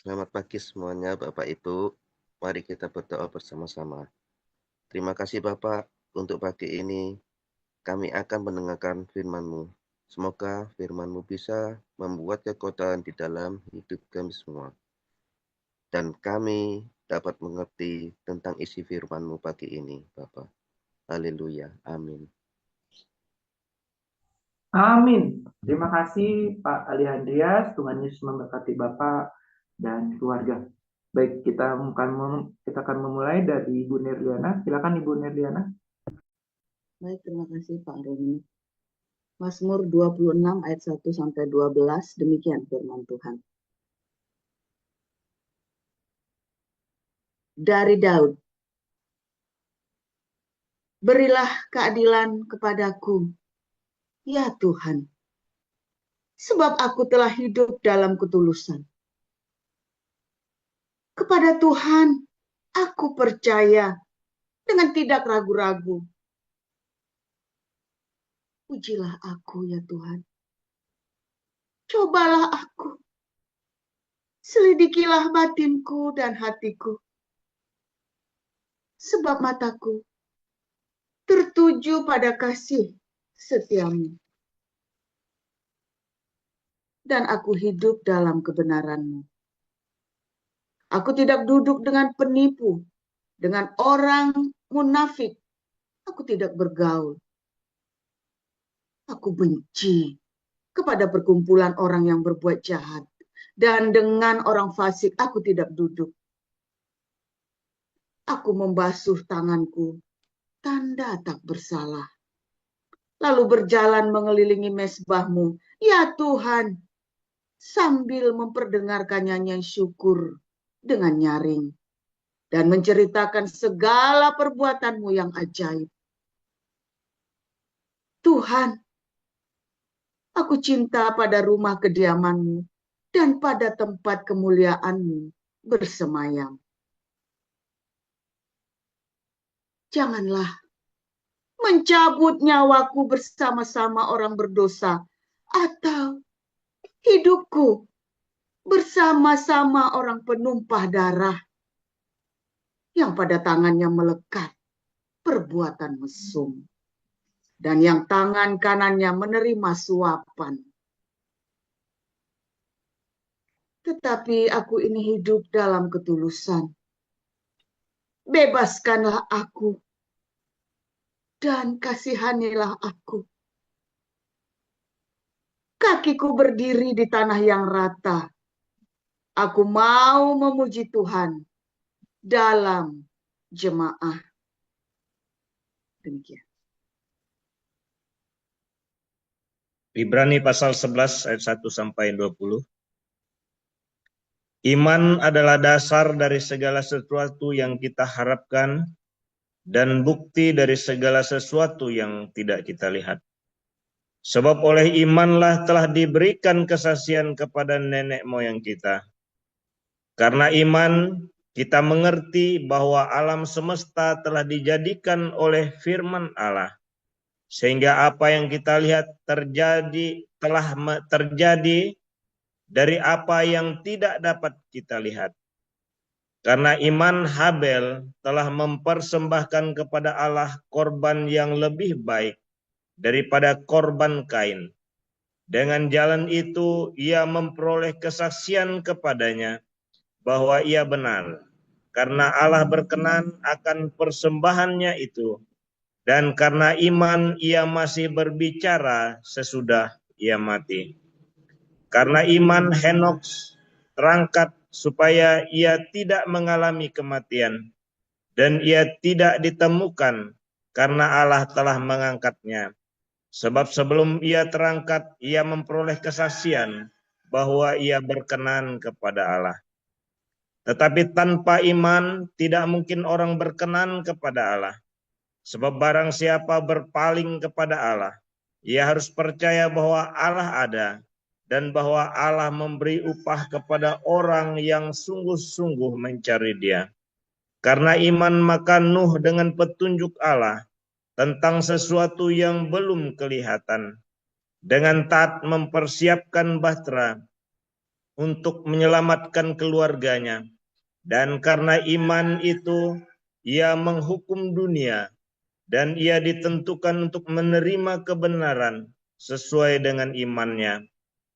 Selamat pagi semuanya, Bapak Ibu. Mari kita berdoa bersama-sama. Terima kasih Bapak untuk pagi ini. Kami akan mendengarkan firman-Mu. Semoga firman-Mu bisa membuat kekuatan di dalam hidup kami semua. Dan kami dapat mengerti tentang isi firman-Mu pagi ini, Bapak. Haleluya. Amin. Amin. Terima kasih Pak Ali Andreas. Tuhan Yesus memberkati Bapak dan keluarga. Baik, kita akan memulai dari Ibu Nirliana. Silakan Ibu Nirliana. Baik, terima kasih Pak Roni. Mazmur 26 ayat 1 sampai 12, demikian firman Tuhan. Dari Daud. Berilah keadilan kepadaku, ya Tuhan, sebab aku telah hidup dalam ketulusan. Kepada Tuhan aku percaya dengan tidak ragu-ragu. Pujilah aku, ya Tuhan. Cobalah aku. Selidikilah batinku dan hatiku. Sebab mataku tertuju pada kasih setiamu. Dan aku hidup dalam kebenaran-Mu. Aku tidak duduk dengan penipu, dengan orang munafik. Aku tidak bergaul. Aku benci kepada perkumpulan orang yang berbuat jahat. Dan dengan orang fasik aku tidak duduk. Aku membasuh tanganku, tanda tak bersalah. Lalu berjalan mengelilingi mezbah-Mu, ya Tuhan, sambil memperdengarkan nyanyian syukur dengan nyaring dan menceritakan segala perbuatan-Mu yang ajaib. Tuhan, aku cinta pada rumah kediaman-Mu dan pada tempat kemuliaan-Mu bersemayam. Janganlah mencabut nyawaku bersama-sama orang berdosa atau hidupku bersama-sama orang penumpah darah yang pada tangannya melekat perbuatan mesum dan yang tangan kanannya menerima suapan. Tetapi aku ini hidup dalam ketulusan. Bebaskanlah aku dan kasihanilah aku. Kakiku berdiri di tanah yang rata. Aku mau memuji Tuhan dalam jemaah. Demikian. Ibrani pasal 11 ayat 1 sampai 20. Iman adalah dasar dari segala sesuatu yang kita harapkan dan bukti dari segala sesuatu yang tidak kita lihat. Sebab oleh imanlah telah diberikan kesaksian kepada nenek moyang kita. Karena iman kita mengerti bahwa alam semesta telah dijadikan oleh firman Allah. Sehingga apa yang kita lihat telah terjadi dari apa yang tidak dapat kita lihat. Karena iman Habel telah mempersembahkan kepada Allah korban yang lebih baik daripada korban Kain. Dengan jalan itu ia memperoleh kesaksian kepadanya bahwa ia benar. Karena Allah berkenan akan persembahannya itu. Dan karena iman ia masih berbicara sesudah ia mati. Karena iman Henok terangkat supaya ia tidak mengalami kematian. Dan ia tidak ditemukan karena Allah telah mengangkatnya. Sebab sebelum ia terangkat, ia memperoleh kesaksian bahwa ia berkenan kepada Allah. Tetapi tanpa iman tidak mungkin orang berkenan kepada Allah. Sebab barang siapa berpaling kepada Allah, ia harus percaya bahwa Allah ada dan bahwa Allah memberi upah kepada orang yang sungguh-sungguh mencari Dia. Karena iman maka Nuh dengan petunjuk Allah tentang sesuatu yang belum kelihatan, dengan taat mempersiapkan bahtera untuk menyelamatkan keluarganya. Dan karena iman itu, ia menghukum dunia, dan ia ditentukan untuk menerima kebenaran sesuai dengan imannya.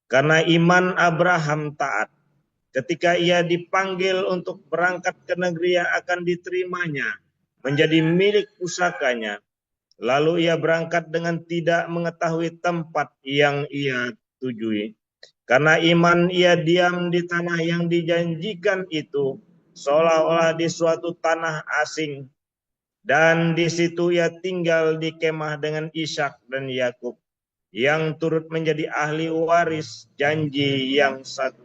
Karena iman Abraham taat, ketika ia dipanggil untuk berangkat ke negeri yang akan diterimanya, menjadi milik pusakanya. Lalu ia berangkat dengan tidak mengetahui tempat yang ia tujui. Karena iman ia diam di tanah yang dijanjikan itu, seolah-olah di suatu tanah asing. Dan di situ ia tinggal di kemah dengan Ishak dan Yakub, yang turut menjadi ahli waris janji yang satu.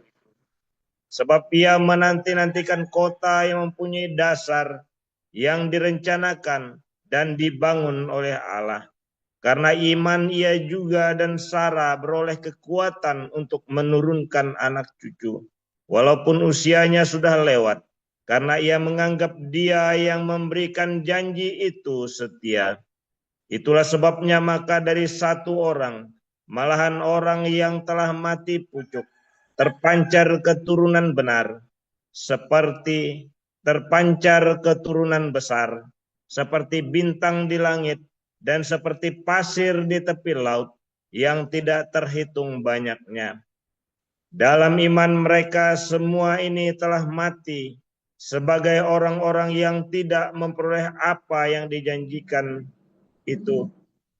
Sebab ia menanti-nantikan kota yang mempunyai dasar, yang direncanakan dan dibangun oleh Allah. Karena iman ia juga dan Sarah beroleh kekuatan untuk menurunkan anak cucu, walaupun usianya sudah lewat, karena ia menganggap dia yang memberikan janji itu setia. Itulah sebabnya maka dari satu orang, malahan orang yang telah mati pucuk, terpancar keturunan benar, seperti terpancar keturunan besar, seperti bintang di langit, dan seperti pasir di tepi laut, yang tidak terhitung banyaknya. Dalam iman mereka semua ini telah mati, sebagai orang-orang yang tidak memperoleh apa yang dijanjikan itu,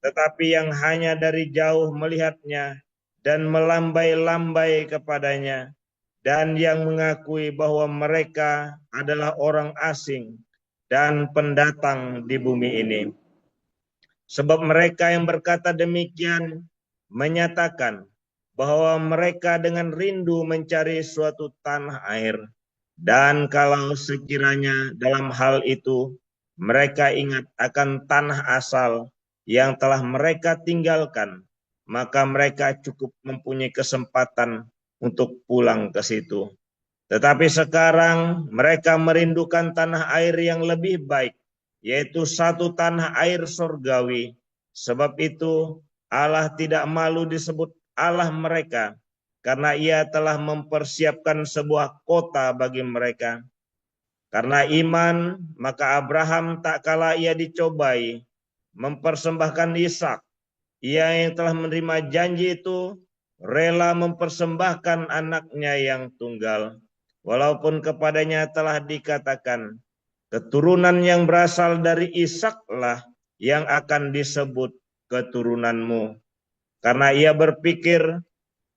tetapi yang hanya dari jauh melihatnya dan melambai-lambai kepadanya, dan yang mengakui bahwa mereka adalah orang asing dan pendatang di bumi ini. Sebab mereka yang berkata demikian menyatakan bahwa mereka dengan rindu mencari suatu tanah air, dan kalau sekiranya dalam hal itu mereka ingat akan tanah asal yang telah mereka tinggalkan, maka mereka cukup mempunyai kesempatan untuk pulang ke situ. Tetapi sekarang mereka merindukan tanah air yang lebih baik, yaitu satu tanah air surgawi. Sebab itu Allah tidak malu disebut Allah mereka, karena ia telah mempersiapkan sebuah kota bagi mereka. Karena iman, maka Abraham tak kala ia dicobai, mempersembahkan Ishak. Ia yang telah menerima janji itu, rela mempersembahkan anaknya yang tunggal. Walaupun kepadanya telah dikatakan, keturunan yang berasal dari Ishaklah yang akan disebut keturunanmu. Karena ia berpikir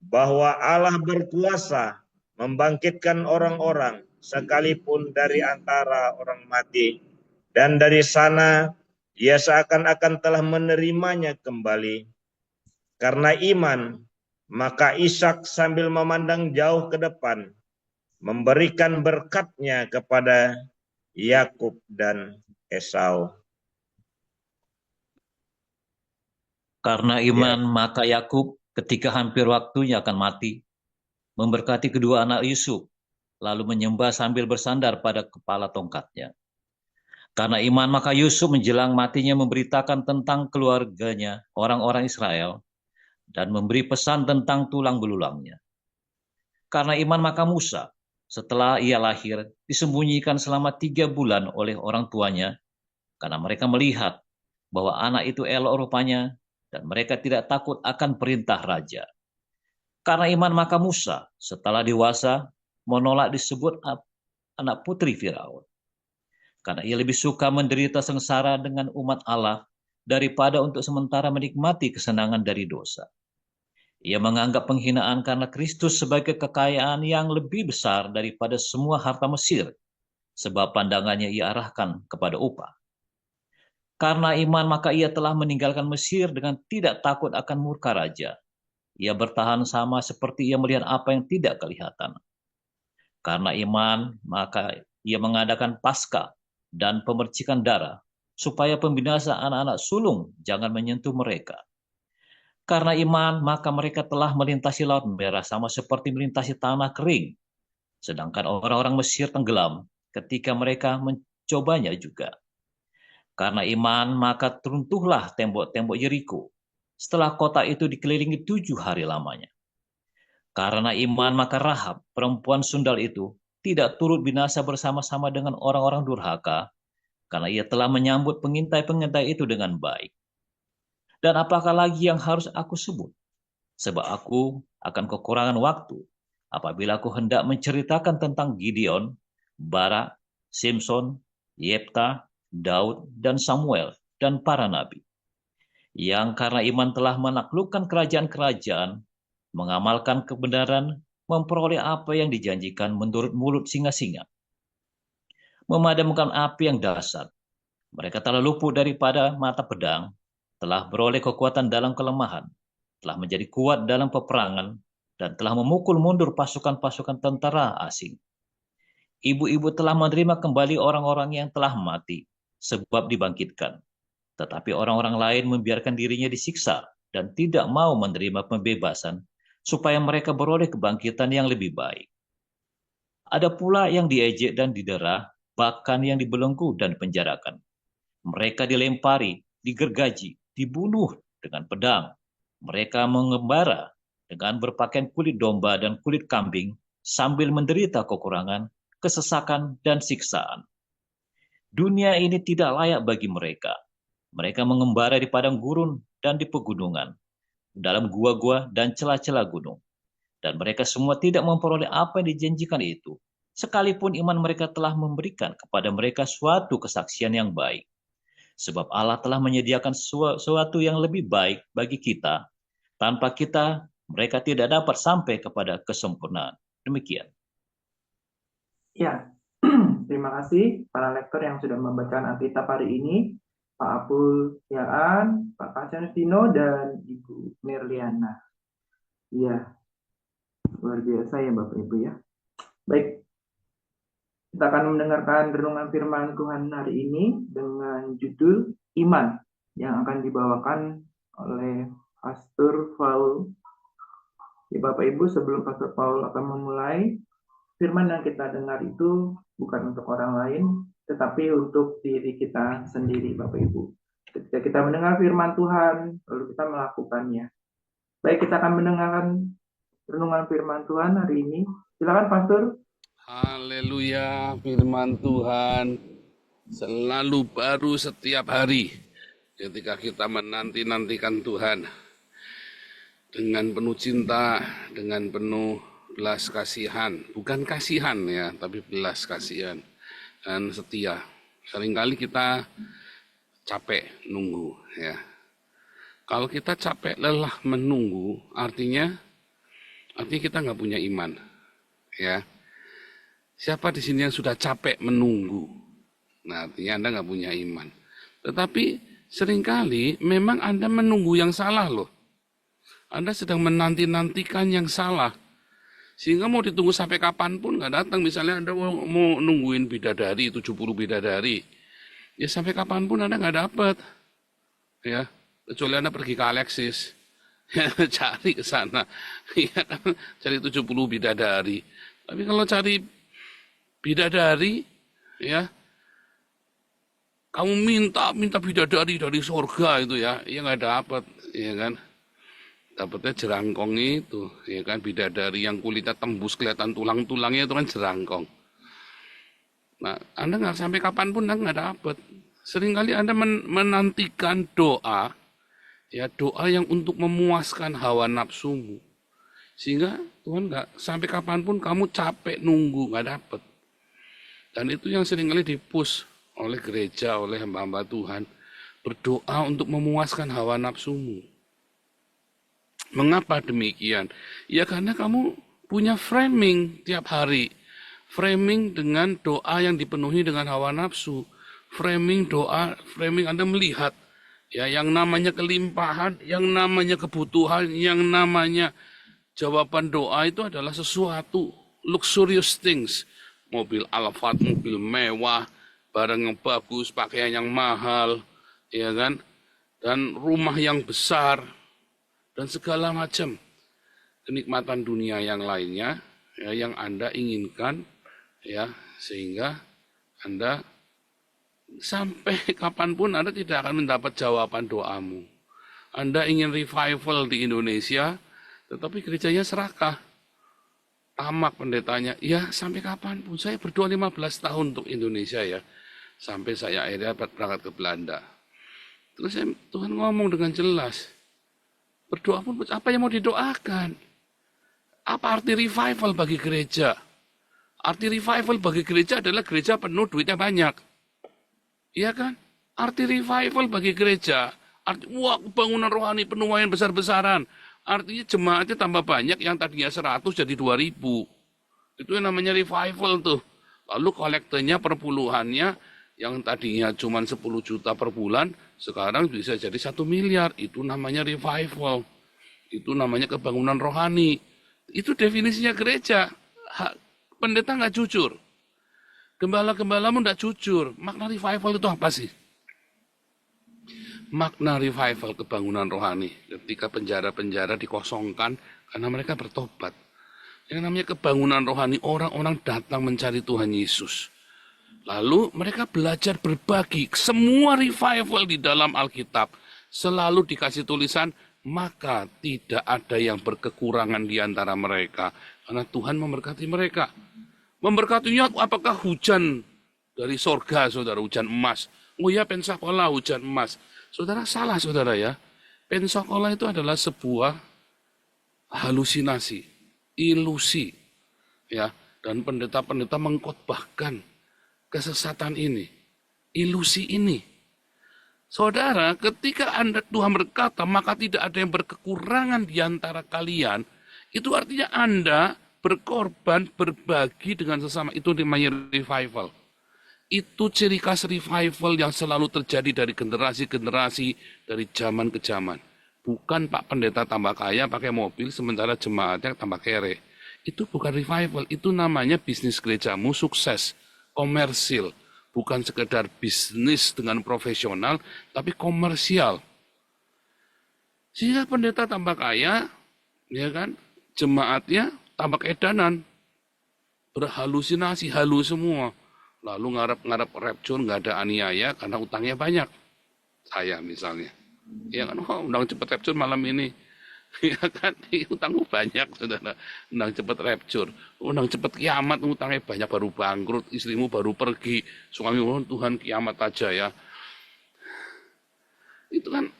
bahwa Allah berkuasa membangkitkan orang-orang sekalipun dari antara orang mati. Dan dari sana ia seakan-akan telah menerimanya kembali. Karena iman, maka Ishak sambil memandang jauh ke depan, memberikan berkatnya kepada Yakub dan Esau. Karena iman, maka Yakub ketika hampir waktunya akan mati, memberkati kedua anak Yusuf, lalu menyembah sambil bersandar pada kepala tongkatnya. Karena iman, maka Yusuf menjelang matinya memberitakan tentang keluarganya, orang-orang Israel, dan memberi pesan tentang tulang belulangnya. Karena iman, maka Musa, setelah ia lahir, disembunyikan selama 3 bulan oleh orang tuanya, karena mereka melihat bahwa anak itu elok rupanya, dan mereka tidak takut akan perintah raja. Karena iman, maka Musa, setelah dewasa, menolak disebut anak putri Firaun. Karena ia lebih suka menderita sengsara dengan umat Allah daripada untuk sementara menikmati kesenangan dari dosa. Ia menganggap penghinaan karena Kristus sebagai kekayaan yang lebih besar daripada semua harta Mesir, sebab pandangannya ia arahkan kepada upah. Karena iman, maka ia telah meninggalkan Mesir dengan tidak takut akan murka raja. Ia bertahan sama seperti ia melihat apa yang tidak kelihatan. Karena iman, maka ia mengadakan Paskah dan pemercikan darah, supaya pembinasa anak-anak sulung jangan menyentuh mereka. Karena iman, maka mereka telah melintasi Laut Merah sama seperti melintasi tanah kering. Sedangkan orang-orang Mesir tenggelam ketika mereka mencobanya juga. Karena iman, maka runtuhlah tembok-tembok Yeriko, setelah kota itu dikelilingi 7 hari lamanya. Karena iman maka Rahab, perempuan sundal itu, tidak turut binasa bersama-sama dengan orang-orang durhaka, karena ia telah menyambut pengintai-pengintai itu dengan baik. Dan apakah lagi yang harus aku sebut? Sebab aku akan kekurangan waktu apabila aku hendak menceritakan tentang Gideon, Barak, Simpson, Yefta, Daud, dan Samuel, dan para nabi, yang karena iman telah menaklukkan kerajaan-kerajaan, mengamalkan kebenaran, memperoleh apa yang dijanjikan menurut mulut singa-singa, memadamkan api yang dahsyat. Mereka telah luput daripada mata pedang, telah beroleh kekuatan dalam kelemahan, telah menjadi kuat dalam peperangan, dan telah memukul mundur pasukan-pasukan tentara asing. Ibu-ibu telah menerima kembali orang-orang yang telah mati, sebab dibangkitkan. Tetapi orang-orang lain membiarkan dirinya disiksa dan tidak mau menerima pembebasan, supaya mereka beroleh kebangkitan yang lebih baik. Ada pula yang diejek dan didera, bahkan yang dibelenggu dan penjarakan. Mereka dilempari, digergaji, dibunuh dengan pedang. Mereka mengembara dengan berpakaian kulit domba dan kulit kambing, sambil menderita kekurangan, kesesakan, dan siksaan. Dunia ini tidak layak bagi mereka. Mereka mengembara di padang gurun dan di pegunungan, dalam gua-gua dan celah-celah gunung. Dan mereka semua tidak memperoleh apa yang dijanjikan itu, sekalipun iman mereka telah memberikan kepada mereka suatu kesaksian yang baik. Sebab Allah telah menyediakan sesuatu yang lebih baik bagi kita. Tanpa kita, mereka tidak dapat sampai kepada kesempurnaan. Demikian. Ya, terima kasih para lektor yang sudah membacakan Alkitab hari ini, Pak Apul Yaan, Pak Kacanustino, dan Ibu Merliana. Ya, luar biasa ya Bapak Ibu ya. Baik, kita akan mendengarkan renungan firman Tuhan hari ini dengan judul Iman yang akan dibawakan oleh Pastor Paul. Ya Bapak Ibu, sebelum Pastor Paul akan memulai, firman yang kita dengar itu bukan untuk orang lain, tetapi untuk diri kita sendiri Bapak Ibu. Ketika kita mendengar firman Tuhan, lalu kita melakukannya. Baik, kita akan mendengarkan renungan firman Tuhan hari ini. Silakan Pastor. Haleluya, firman Tuhan selalu baru setiap hari ketika kita menanti-nantikan Tuhan dengan penuh cinta, dengan penuh belas kasihan, bukan kasihan ya, tapi belas kasihan dan setia. Seringkali kita capek nunggu ya. Kalau kita capek lelah menunggu, artinya kita nggak punya iman ya. Siapa di sini yang sudah capek menunggu? Nah, artinya Anda nggak punya iman. Tetapi seringkali memang Anda menunggu yang salah loh. Anda sedang menanti-nantikan yang salah. Sehingga mau ditunggu sampai kapanpun nggak datang. Misalnya Anda mau nungguin bidadari, 70 bidadari. Ya sampai kapanpun Anda nggak dapat. Ya, kecuali Anda pergi ke Alexis. Cari ke sana. Ya, cari 70 bidadari. Tapi kalau cari bidadari, ya, kamu minta bidadari dari surga itu ya nggak dapat, ya kan? Dapatnya jerangkong itu, ya kan? Bidadari yang kulitnya tembus kelihatan tulang-tulangnya itu kan jerangkong. Nah, Anda nggak sampai kapanpun Anda nggak dapat. Seringkali Anda menantikan doa, ya doa yang untuk memuaskan hawa nafsumu, sehingga Tuhan nggak sampai kapanpun kamu capek nunggu nggak dapat. Dan itu yang seringkali dipus oleh gereja, oleh hamba-hamba Tuhan. Berdoa untuk memuaskan hawa nafsumu. Mengapa demikian? Ya karena kamu punya framing tiap hari. Framing dengan doa yang dipenuhi dengan hawa nafsu. Framing doa, framing Anda melihat. Ya, yang namanya kelimpahan, yang namanya kebutuhan, yang namanya jawaban doa itu adalah sesuatu. Luxurious things. Mobil Alphard, mobil mewah, barang yang bagus, pakaian yang mahal, ya kan? Dan rumah yang besar, dan segala macam kenikmatan dunia yang lainnya, ya, yang Anda inginkan, ya, sehingga Anda sampai kapanpun Anda tidak akan mendapat jawaban doamu. Anda ingin revival di Indonesia, tetapi gerejanya serakah. Tamak pendetanya, ya sampai kapanpun. Saya berdoa 15 tahun untuk Indonesia ya. Sampai saya akhirnya berangkat ke Belanda. Terus Tuhan ngomong dengan jelas. Berdoa pun apa yang mau didoakan? Apa arti revival bagi gereja? Arti revival bagi gereja adalah gereja penuh, duitnya banyak. Iya kan? Arti revival bagi gereja, wah bangunan rohani penuaian besar-besaran. Artinya jemaatnya tambah banyak, yang tadinya 100 jadi 2000. Itu yang namanya revival tuh. Lalu kolektenya perpuluhannya yang tadinya cuma 10 juta per bulan, sekarang bisa jadi 1 miliar. Itu namanya revival. Itu namanya kebangunan rohani. Itu definisinya gereja. Pendeta nggak jujur. Gembala-gembalamu nggak jujur. Makna revival itu apa sih? Makna revival kebangunan rohani. Ketika penjara-penjara dikosongkan karena mereka bertobat. Yang namanya kebangunan rohani, orang-orang datang mencari Tuhan Yesus. Lalu mereka belajar berbagi. Semua revival di dalam Alkitab selalu dikasih tulisan, maka tidak ada yang berkekurangan di antara mereka. Karena Tuhan memberkati mereka. Memberkatinya apakah hujan dari sorga, saudara, hujan emas. Oh ya, Pensacola hujan emas. Saudara, salah saudara ya. Pensacola itu adalah sebuah halusinasi, ilusi. Ya, dan pendeta-pendeta mengkhotbahkan kesesatan ini, ilusi ini. Saudara, ketika Tuhan berkata, maka tidak ada yang berkekurangan di antara kalian, itu artinya Anda berkorban, berbagi dengan sesama. Itu namanya revival. Itu ciri khas revival yang selalu terjadi dari generasi-generasi, dari zaman ke zaman. Bukan Pak Pendeta tambah kaya pakai mobil, sementara jemaatnya tambah kere. Itu bukan revival, itu namanya bisnis gerejamu sukses, komersil. Bukan sekedar bisnis dengan profesional, tapi komersial. Sehingga pendeta tambah kaya, ya kan, jemaatnya tambah keedanan, berhalusinasi, halu semua. Lalu ngarep-ngarep rapture, nggak ada aniaya karena utangnya banyak. Saya misalnya. Ya kan, undang cepet rapture malam ini. Ya kan, utangmu banyak, saudara. Undang cepet rapture. Undang cepet kiamat, utangnya banyak, baru bangkrut. Istrimu baru pergi. Suami, Tuhan kiamat aja ya. Itu kan,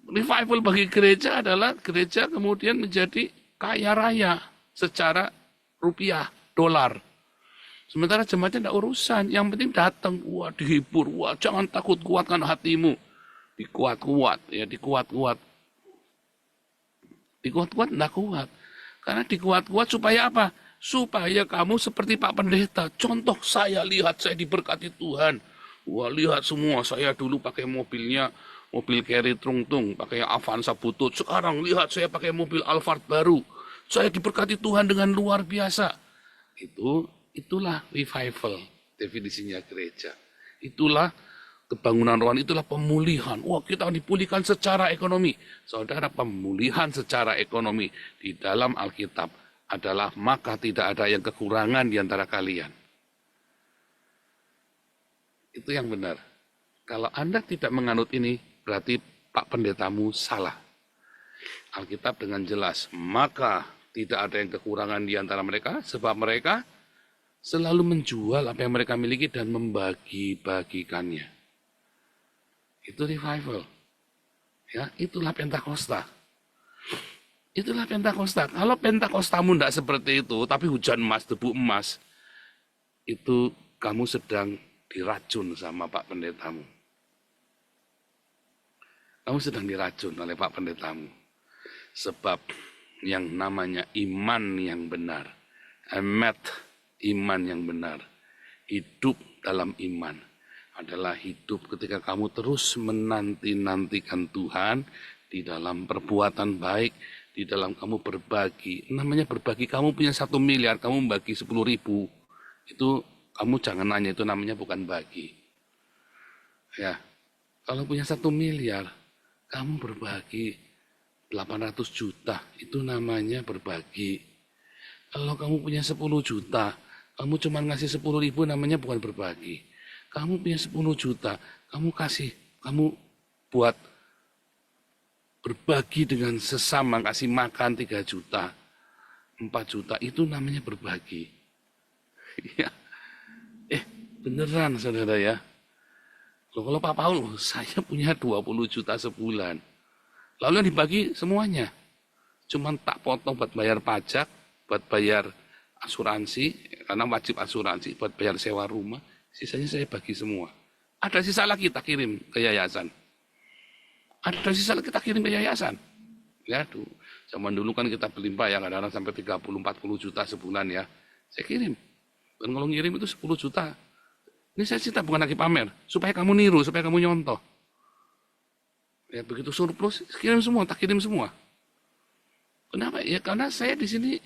revival bagi gereja adalah gereja kemudian menjadi kaya raya secara rupiah, dolar. Sementara jemaatnya tidak urusan, yang penting datang, wah dihibur, wah jangan takut, kuatkan hatimu. Dikuat-kuat, ya dikuat-kuat. Dikuat-kuat tidak kuat. Karena dikuat-kuat supaya apa? Supaya kamu seperti Pak Pendeta. Contoh saya lihat, saya diberkati Tuhan. Wah lihat semua, saya dulu pakai mobilnya, mobil carry trung-tung, pakai Avanza butut. Sekarang lihat saya pakai mobil Alphard baru. Saya diberkati Tuhan dengan luar biasa. Itulah revival, definisinya gereja. Itulah kebangunan rohani, itulah pemulihan. Wah, kita dipulihkan secara ekonomi. Saudara, pemulihan secara ekonomi di dalam Alkitab adalah maka tidak ada yang kekurangan di antara kalian. Itu yang benar. Kalau Anda tidak menganut ini, berarti Pak Pendetamu salah. Alkitab dengan jelas, maka tidak ada yang kekurangan di antara mereka, sebab mereka selalu menjual apa yang mereka miliki dan membagi-bagikannya. Itu revival. Ya, itulah Pentakosta. Itulah Pentakosta. Kalau Pentakostamu tidak seperti itu, tapi hujan emas, debu emas, itu kamu sedang diracun sama Pak Pendetamu. Kamu sedang diracun oleh Pak Pendetamu. Sebab yang namanya iman yang benar, iman yang benar, hidup dalam iman adalah hidup ketika kamu terus menanti-nantikan Tuhan di dalam perbuatan baik, di dalam kamu berbagi. Namanya berbagi, kamu punya 1 miliar, kamu bagi 10.000, itu kamu jangan nanya, itu namanya bukan bagi. Ya, kalau punya 1 miliar, kamu berbagi 800 juta, itu namanya berbagi. Kalau kamu punya 10 juta, kamu cuma ngasih 10.000, namanya bukan berbagi. Kamu punya 10 juta, kamu buat berbagi dengan sesama, kasih makan 3 juta. 4 juta itu namanya berbagi. Ya, beneran saudara ya. Loh, kalau Pak Paul, saya punya 20 juta sebulan. Lalu yang dibagi semuanya. Cuman tak potong buat bayar pajak, buat bayar asuransi, karena wajib asuransi, buat bayar sewa rumah. Sisanya saya bagi semua. Ada sisa lagi tak kirim ke yayasan. Ada sisa lagi kita kirim ke yayasan. Ya, zaman dulu kan kita berlimpah ya, kadang-kadang sampai 30-40 juta sebulan ya. Saya kirim. Dan kalau ngirim itu 10 juta. Ini saya cerita bukan lagi pamer, supaya kamu niru, supaya kamu nyontoh. Ya begitu surplus, kirim semua, tak kirim semua. Kenapa? Ya karena saya di sini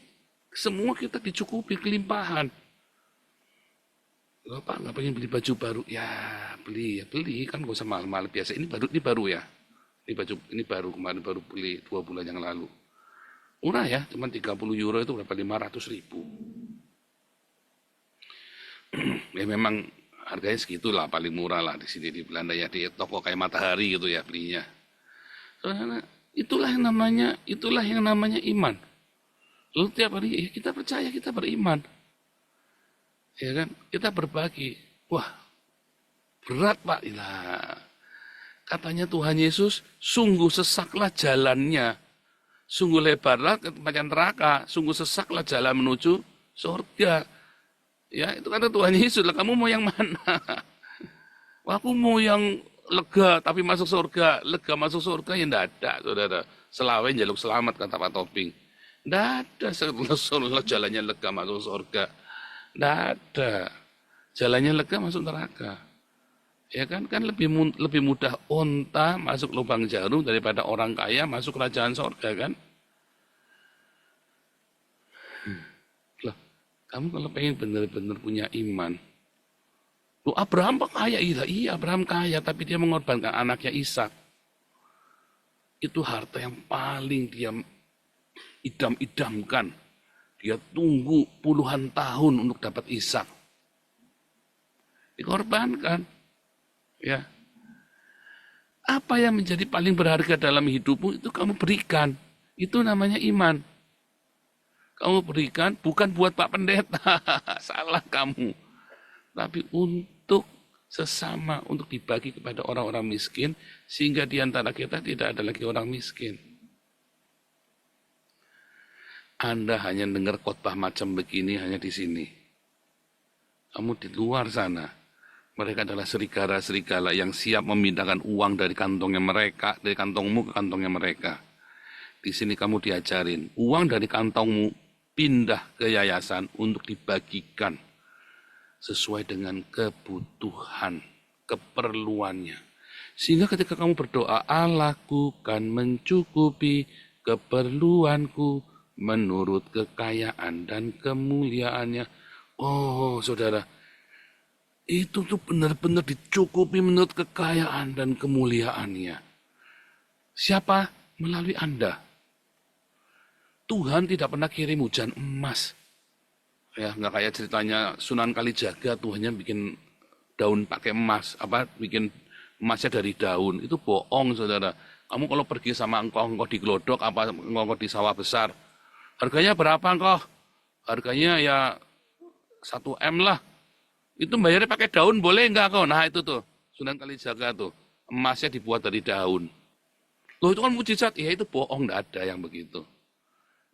semua kita dicukupi kelimpahan. Loh, Pak nggak pengen beli baju baru? Ya beli kan gak usah mahal-mahal biasa. Ini baru ya. Ini baru kemarin baru beli 2 bulan yang lalu. Murah ya, cuma 30 euro itu berapa 500 ribu. Ya memang harganya segitulah paling murah lah di sini di Belanda ya, di toko kayak Matahari gitu ya belinya. Soalnya itulah yang namanya iman. Lalu tiap hari ya kita percaya kita beriman. Ya kan? Kita berbagi. Wah, berat Pak. Ilah. Katanya Tuhan Yesus, sungguh sesaklah jalannya. Sungguh lebarlah macam neraka, sungguh sesaklah jalan menuju surga. Ya, itu kata Tuhan Yesus lah, kamu mau yang mana? Wah, aku mau yang lega tapi masuk surga. Lega masuk surga ya enggak ada, saudara. Selawe jaluk selamat kata Pak Toping. Enggak ada jalannya lega masuk surga. Enggak ada. Jalannya lega masuk neraka. Ya kan lebih mudah unta masuk lubang jarum daripada orang kaya masuk kerajaan surga kan? Loh, kamu kalau pengen benar-benar punya iman, loh Abraham kaya, iya Abraham kaya, tapi dia mengorbankan anaknya Ishak. Itu harta yang paling dia idam-idamkan. Dia tunggu puluhan tahun untuk dapat Ishak. Dikorbankan. Ya, apa yang menjadi paling berharga dalam hidupmu itu kamu berikan. Itu namanya iman. Kamu berikan bukan buat Pak Pendeta, salah kamu. Tapi untuk sesama, untuk dibagi kepada orang-orang miskin, sehingga di antara kita tidak ada lagi orang miskin. Anda hanya dengar khotbah macam begini hanya di sini. Kamu di luar sana. Mereka adalah serigala-serigala yang siap memindahkan uang dari kantongnya mereka, dari kantongmu ke kantongnya mereka. Di sini kamu diajarin, uang dari kantongmu pindah ke yayasan untuk dibagikan sesuai dengan kebutuhan, keperluannya. Sehingga ketika kamu berdoa, Allahku kan mencukupi keperluanku menurut kekayaan dan kemuliaannya. Oh, saudara, itu tuh benar-benar dicukupi menurut kekayaan dan kemuliaannya. Siapa? Melalui Anda. Tuhan tidak pernah kirim hujan emas. Ya, nggak kayak ceritanya Sunan Kalijaga, Tuhannya bikin daun pakai emas, bikin emasnya dari daun. Itu bohong, saudara. Kamu kalau pergi sama engkau di Glodok, engkau di sawah besar, harganya berapa engkau? Harganya ya 1 M lah. Itu bayarnya pakai daun boleh enggak kau? Nah itu tuh, Sunan Kalijaga tuh, emasnya dibuat dari daun. Loh itu kan mujizat, ya itu bohong, enggak ada yang begitu.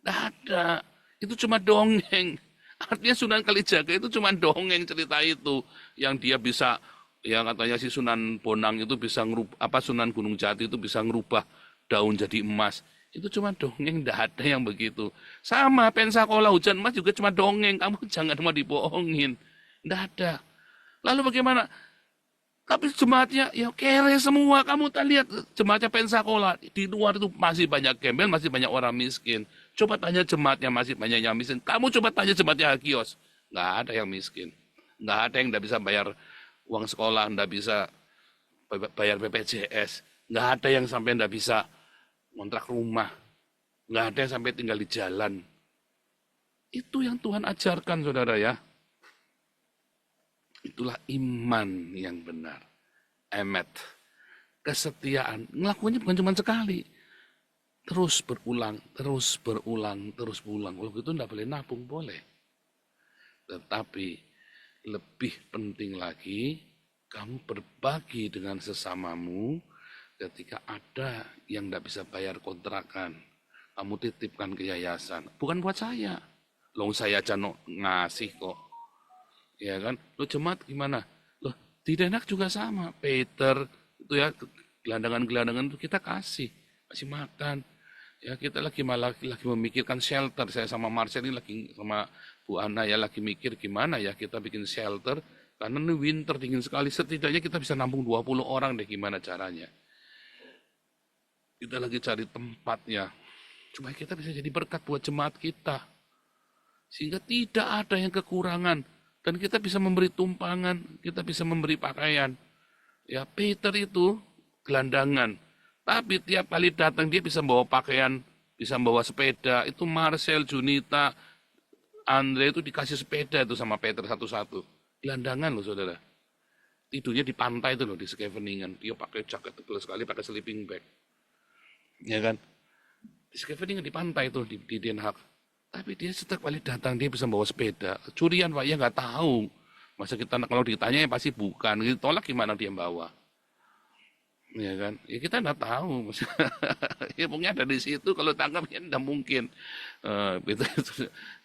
Enggak ada, itu cuma dongeng. Artinya Sunan Kalijaga itu cuma dongeng cerita itu. Yang dia bisa, ya katanya si Sunan Bonang itu bisa ngerubah, Sunan Gunung Jati itu bisa ngerubah daun jadi emas. Itu cuma dongeng, enggak ada yang begitu. Sama Pensacola hujan emas juga cuma dongeng, kamu jangan mau dibohongin. Tidak ada. Lalu bagaimana? Tapi jemaatnya ya kere semua. Kamu tak lihat jemaatnya Pensacola. Di luar itu masih banyak gembel, masih banyak orang miskin. Coba tanya jemaatnya masih banyak yang miskin. Kamu coba tanya jemaatnya Hagios. Nggak ada yang miskin. Nggak ada yang tidak bisa bayar uang sekolah, nggak bisa bayar BPJS. Nggak ada yang sampai nggak bisa kontrak rumah. Nggak ada yang sampai tinggal di jalan. Itu yang Tuhan ajarkan, saudara ya. Itulah iman yang benar. Emet. Kesetiaan. Ngelakuinnya bukan cuma sekali. terus berulang, terus berulang, terus berulang. Kalau gitu enggak boleh nabung, boleh. Tetapi lebih penting lagi, kamu berbagi dengan sesamamu ketika ada yang enggak bisa bayar kontrakan. Kamu titipkan ke yayasan. Bukan buat saya. Loh saya aja ngasih kok. Ya kan? Loh jemaat gimana? Loh di Denak juga sama. Peter, itu ya, gelandangan-gelandangan itu kita kasih makan. Ya kita lagi memikirkan shelter. Saya sama Marcel ini lagi sama Bu Ana ya lagi mikir gimana ya kita bikin shelter. Karena ini winter dingin sekali. Setidaknya kita bisa nampung 20 orang deh gimana caranya. Kita lagi cari tempatnya. Supaya kita bisa jadi berkat buat jemaat kita. Sehingga tidak ada yang kekurangan. Dan kita bisa memberi tumpangan. Kita bisa memberi pakaian. Ya Peter itu gelandangan. Tapi tiap kali datang dia bisa bawa pakaian. Bisa bawa sepeda. Itu Marcel, Junita, Andre itu dikasih sepeda itu sama Peter satu-satu. Gelandangan loh saudara. Tidurnya di pantai itu loh, di Scheveningen. Dia pakai jaket tebal sekali, pakai sleeping bag. Ya kan? Di Scheveningen di pantai itu, di Den Haag. Tapi dia setiap kali datang, dia bisa bawa sepeda. Curian Pak, ya nggak tahu. Masa kita, kalau ditanya ya pasti bukan. Tolak gimana dia bawa. Ya kan? Ya kita nggak tahu. Ya pokoknya ada di situ, kalau tangkap ya nggak mungkin. Itu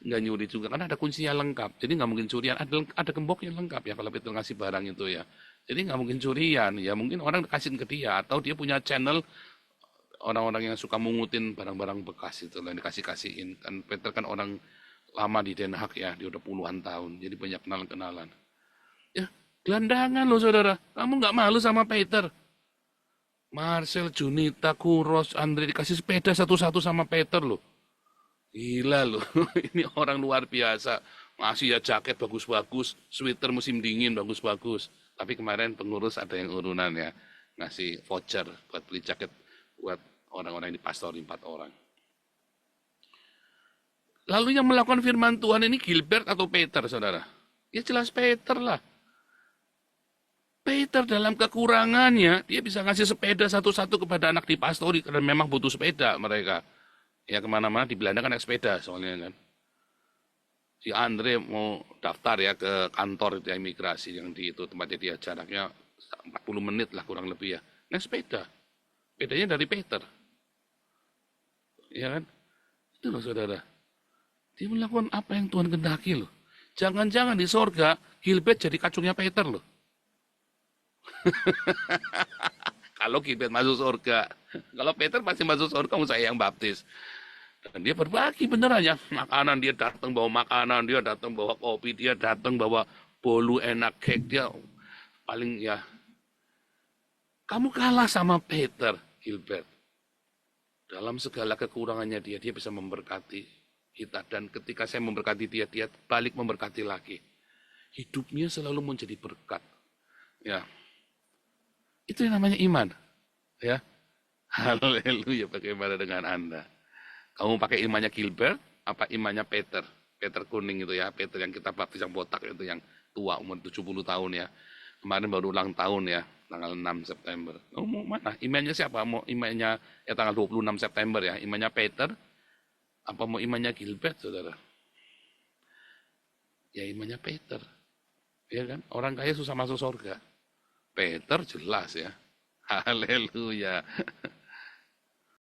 nggak nyuri juga, karena ada kuncinya lengkap. Jadi nggak mungkin curian. Ada gemboknya lengkap ya kalau Peter ngasih barang itu ya. Jadi nggak mungkin curian. Ya mungkin orang kasihin ke dia. Atau dia punya channel orang-orang yang suka mungutin barang-barang bekas itu lah dikasih-kasihin. Kan Peter kan orang lama di Den Haag ya, dia udah puluhan tahun, jadi banyak kenalan-kenalan. Ya, gelandangan loh saudara, kamu nggak malu sama Peter? Marcel, Junita, Kuros, Andre dikasih sepeda satu-satu sama Peter loh. Gila loh, ini orang luar biasa. Masih ya jaket bagus-bagus, sweater musim dingin bagus-bagus. Tapi kemarin pengurus ada yang urunan ya, ngasih voucher buat beli jaket buat orang-orang di pastori 4 orang. Lalu yang melakukan firman Tuhan ini Gilbert atau Peter, saudara? Ya jelas Peter lah. Peter dalam kekurangannya, dia bisa ngasih sepeda satu-satu kepada anak di pastori, karena memang butuh sepeda mereka. Ya kemana-mana di Belanda kan naik sepeda soalnya kan. Si Andre mau daftar ya ke kantor itu imigrasi yang di itu tempatnya dia jaraknya 40 menit lah kurang lebih ya. Naik sepeda. Bedanya dari Peter. Ya kan? Itu loh saudara. Dia melakukan apa yang Tuhan kehendaki loh. Jangan-jangan di sorga, Gilbert jadi kacungnya Peter loh. Kalau Gilbert masuk sorga. Kalau Peter pasti masuk sorga, saya yang baptis. Dan dia berbagi beneran ya. Makanan, dia datang bawa makanan, dia datang bawa kopi, dia datang bawa bolu enak, cake. Dia paling ya. Kamu kalah sama Peter. Gilbert. Dalam segala kekurangannya dia bisa memberkati kita. Dan ketika saya memberkati dia balik memberkati lagi. Hidupnya selalu menjadi berkat. Ya. Itu yang namanya iman. Ya. Haleluya, bagaimana dengan Anda? Kamu pakai imannya Gilbert, apa imannya Peter? Peter kuning itu ya, Peter yang kita baptis yang botak itu, yang tua umur 70 tahun ya. Kemarin baru ulang tahun ya, tanggal 6 September. Oh, mau mana? Imannya siapa? Mau imannya ya tanggal 26 September ya, imannya Peter, apa mau imannya Gilbert, saudara? Ya imannya Peter. Ya kan? Orang kaya susah masuk surga. Peter jelas ya. Haleluya.